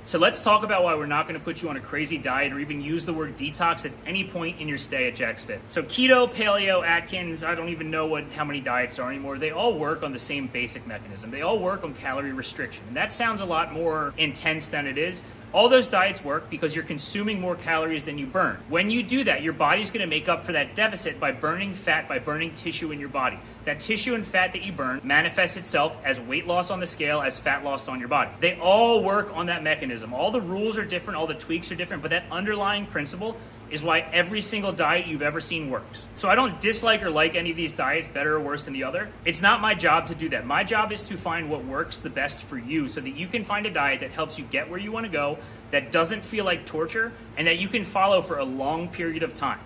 So let's talk about why we're not going to put you on a crazy diet or even use the word detox at any point in your stay at Jack's Fit. So keto, paleo, Atkins, I don't even know how many diets are anymore. They all work on the same basic mechanism. They all work on calorie restriction. And that sounds a lot more intense than it is. All those diets work because you're consuming more calories than you burn. When you do that, your body's going to make up for that deficit by burning fat, by burning tissue in your body. That tissue and fat that you burn manifests itself as weight loss on the scale, as fat loss on your body. They all work on that mechanism. All the rules are different, all the tweaks are different, but that underlying principle is why every single diet you've ever seen works. So I don't dislike or like any of these diets better or worse than the other. It's not my job to do that. My job is to find what works the best for you so that you can find a diet that helps you get where you want to go, that doesn't feel like torture, and that you can follow for a long period of time.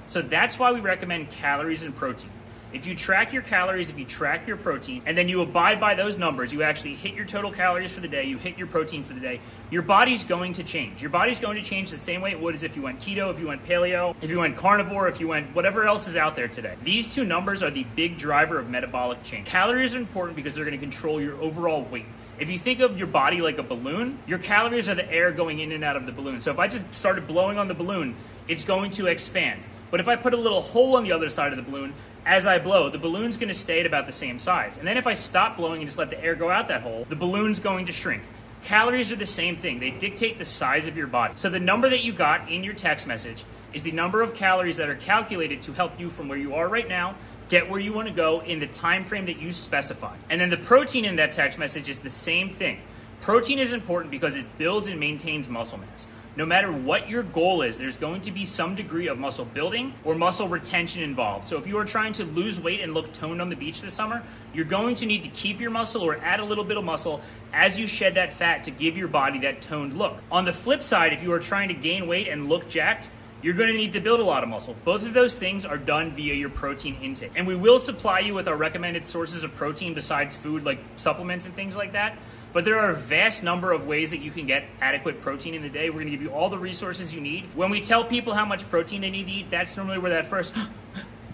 So that's why we recommend calories and protein. If you track your calories, if you track your protein, and then you abide by those numbers, you actually hit your total calories for the day, you hit your protein for the day, your body's going to change. Your body's going to change the same way it would as if you went keto, if you went paleo, if you went carnivore, if you went whatever else is out there today. These two numbers are the big driver of metabolic change. Calories are important because they're going to control your overall weight. If you think of your body like a balloon, your calories are the air going in and out of the balloon. So if I just started blowing on the balloon, it's going to expand. But if I put a little hole on the other side of the balloon, as I blow, the balloon's going to stay at about the same size. And then if I stop blowing and just let the air go out that hole, the balloon's going to shrink. Calories are the same thing. They dictate the size of your body. So the number that you got in your text message is the number of calories that are calculated to help you from where you are right now get where you want to go in the time frame that you specify. And then the protein in that text message is the same thing. Protein is important because it builds and maintains muscle mass. No matter what your goal is, there's going to be some degree of muscle building or muscle retention involved. So if you are trying to lose weight and look toned on the beach this summer, you're going to need to keep your muscle or add a little bit of muscle as you shed that fat to give your body that toned look. On the flip side, if you are trying to gain weight and look jacked, you're going to need to build a lot of muscle. Both of those things are done via your protein intake. And we will supply you with our recommended sources of protein besides food, like supplements and things like that. But there are a vast number of ways that you can get adequate protein in the day. We're going to give you all the resources you need. When we tell people how much protein they need to eat, that's normally where that first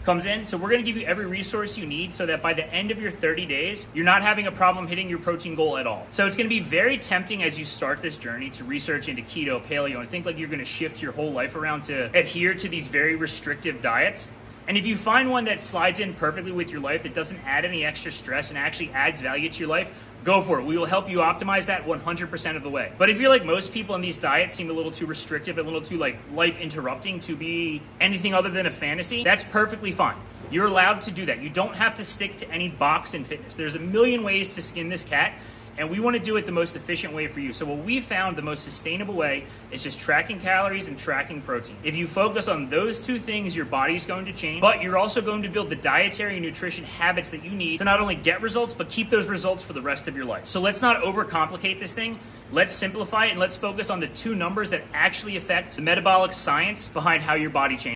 comes in. So we're going to give you every resource you need so that by the end of your 30 days, you're not having a problem hitting your protein goal at all. So it's going to be very tempting as you start this journey to research into keto, paleo, and think like you're going to shift your whole life around to adhere to these very restrictive diets. And if you find one that slides in perfectly with your life, that doesn't add any extra stress and actually adds value to your life, go for it. We will help you optimize that 100% of the way. But if you're like most people, and these diets seem a little too restrictive, a little too like life interrupting to be anything other than a fantasy, that's perfectly fine. You're allowed to do that. You don't have to stick to any box in fitness. There's a million ways to skin this cat, and we want to do it the most efficient way for you. So what we found the most sustainable way is just tracking calories and tracking protein. If you focus on those two things, your body's going to change, but you're also going to build the dietary and nutrition habits that you need to not only get results, but keep those results for the rest of your life. So let's not overcomplicate this thing. Let's simplify it, and let's focus on the two numbers that actually affect the metabolic science behind how your body changes.